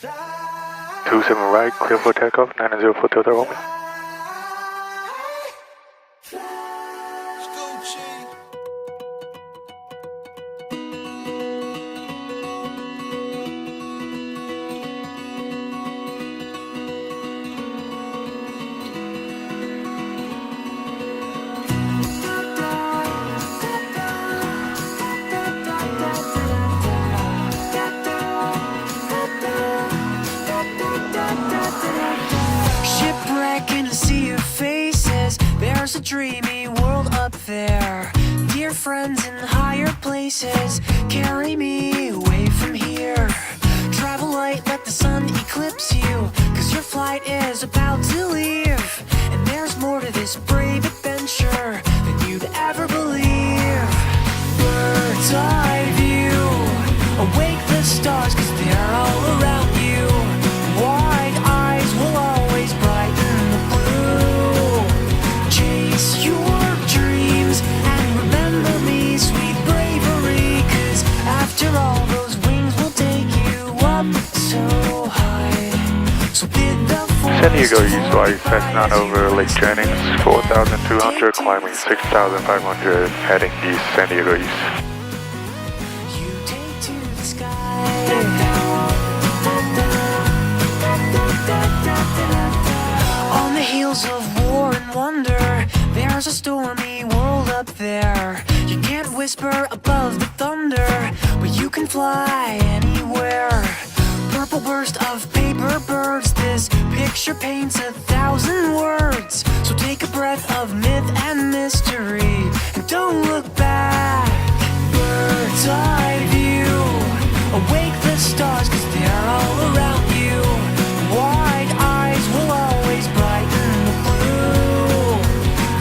27 right, clear for takeoff, 90 for Delta Romeo. There's a dreamy world up there. Dear friends in higher places, carry me away from here. Travel light, let the sun eclipse you, cause your flight is about to leave. And there's more to this brave adventure than you'd ever believe. Bird's eye view, awake the stars cause they're all around you. Wide eyes will always brighten the blue. Chase your dreams and remember me, sweet bravery, cause after all those wings will take you up so high. So bid the San Diego Eastwise, Cessna over Lake Jennings, 4,200, climbing 6,500, heading east, San Diego East. You take to the sky. On the heels of war and wonder, there's a stormy world up there. You can't whisper above the thunder, but you can fly anywhere. Purple burst of paper birds, this picture paints 1,000 words. So take a breath of myth and mystery, and don't look back. Bird's eye view, awake the stars cause they're all around you. Wide eyes will always brighten the blue.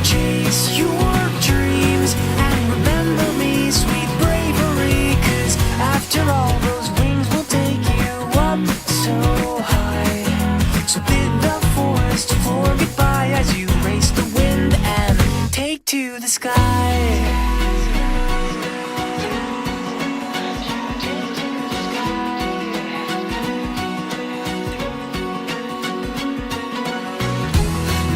Chase your dreams and remember me, sweet bravery, cause after all those wings will take you up so high. So bid the forest floor goodbye as you race the wind and take to the sky.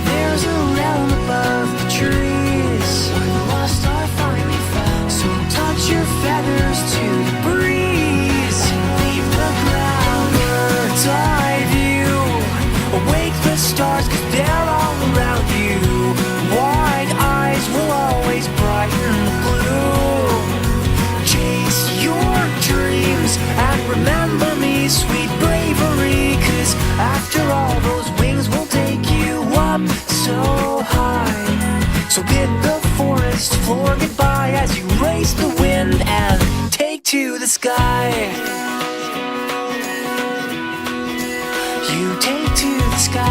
There's a realm above the trees, where the lost are finally found. So touch your feathers to the breeze and leave the ground. Bird's eye view, awake the stars cause they're all around you. Wide eyes will always brighten the blue. Chase your dreams and remember me, sweet bravery, cause after all those wings will take you up so high. So bid the forest floor goodbye as you race the wind and take to the sky. You take to the sky.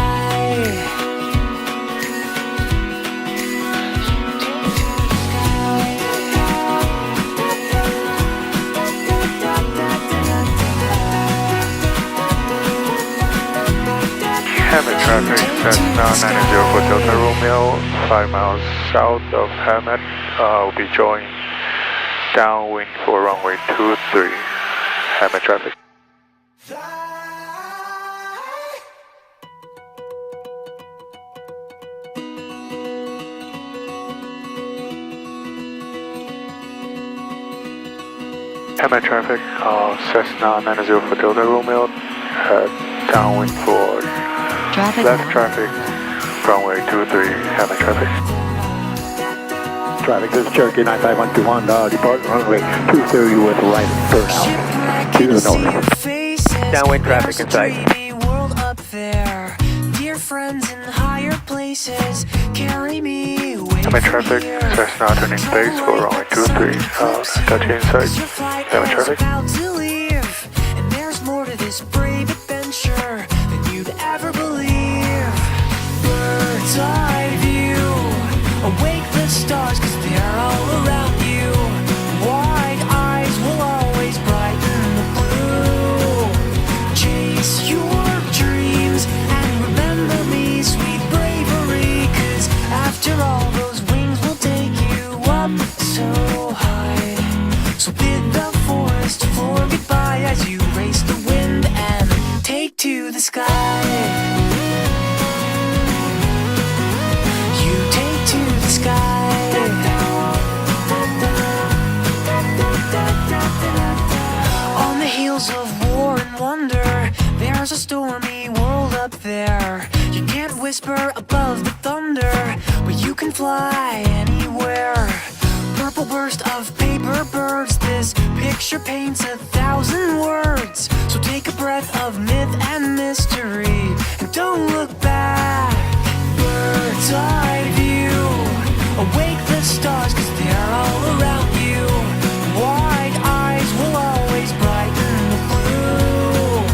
Hammett traffic, Cessna 90 for Delta Romeo, 5 miles south of Hammett. Will be joining downwind for runway 23. Hammett traffic. Hammett traffic, Cessna 90 for Delta Romeo, downwind for left traffic, runway 23, Hammett traffic. Traffic, this is Cherokee 95121, depart runway 230 with right turnout to the north. Downwind traffic in sight. World up there. Dear friends in higher places, carry me away Hammett from traffic, here. Cessna turning base for runway 23, touch inside, Hammett traffic. About to leave, and there's more to this brave adventure than you'd ever believe. Bird's eye view, awake the stars cause they're all around you. Wide eyes will always brighten the blue. Chase your dreams and remember me, sweet bravery, cause after all those wings will take you up so high. So bid the forest floor goodbye as you race the wind and take There's a stormy world up there. You can't whisper above the thunder, but you can fly anywhere. Purple burst of paper birds. This picture paints 1,000 words. So take a breath of myth and mystery, and don't look back. Bird's eye view. Awake the stars, 'cause they're all around you. Wide eyes will always brighten the blue.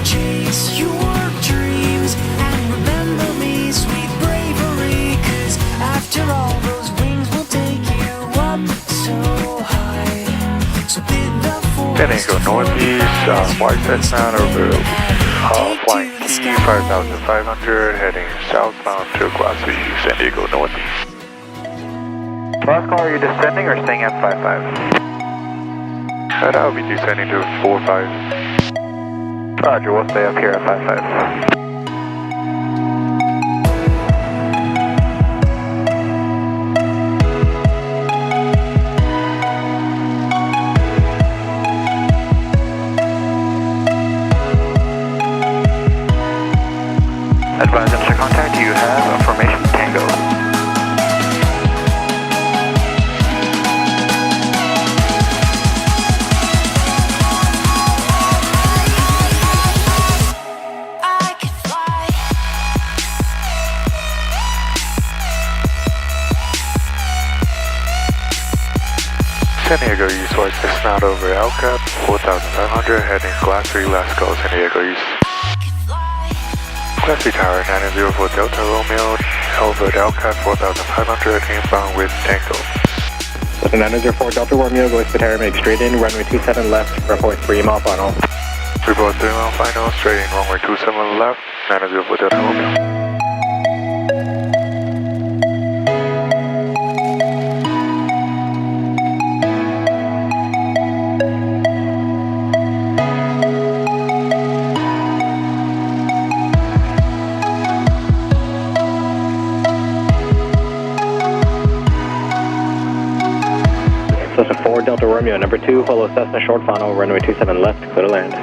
Chase your dreams and remember me, sweet bravery, 'cause after all, those wings will take you up so high. So bid the Heading go northeast, white Cessna over flying T 5500, heading southbound to Glassy, San Diego northeast. Last call, are you descending or staying at 55? And I'll be descending to 45. Roger, we'll stay up here at 55. Advise initial contact, you have a formation Tango. I could fly. San Diego East, white Cessna over Alcap, 4500, heading Glass 3, last call, San Diego East. Glass 3 Tower, 904 Delta Romeo, over at Alcap, 4500, inbound with Tango. 904 Delta Romeo, go to tower, make straight in, runway 27 left, report 3 mile final. Report 3 mile final, straight in, runway 27 left, 904 Delta Romeo. Cessna 4 Delta Romeo, number 2, follow Cessna short final, runway 27 left, clear to land.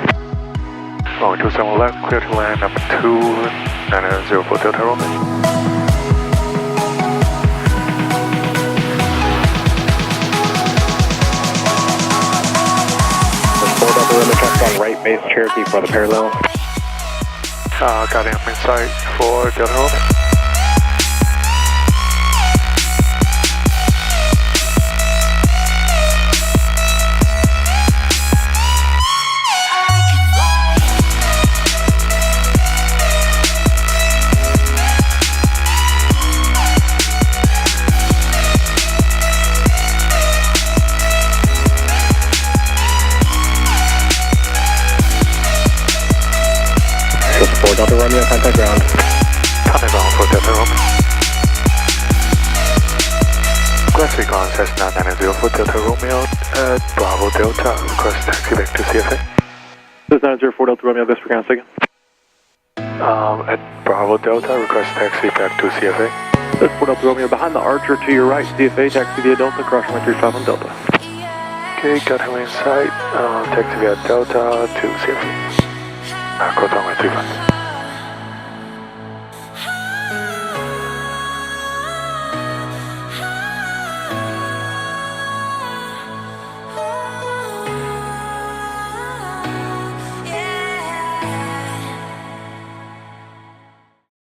Runway 27 left, clear to land, number 2, 904 Delta Romeo. Delta Romeo, traffic on right base Cherokee for the parallel. Got him in sight for Delta Romeo. Delta Romeo, contact ground. Contact ground for Delta Romeo. Glass 3 on Cessna 904 Delta Romeo at Bravo Delta, request taxi back to CFA. This is 904 Delta Romeo, this for ground second. At Bravo Delta, request taxi back to CFA. This is 4 Delta Romeo, behind the Archer to your right, CFA, taxi via Delta, cross runway 35 on Delta. Okay, got him in sight, taxi via Delta to CFA. Cross runway 35.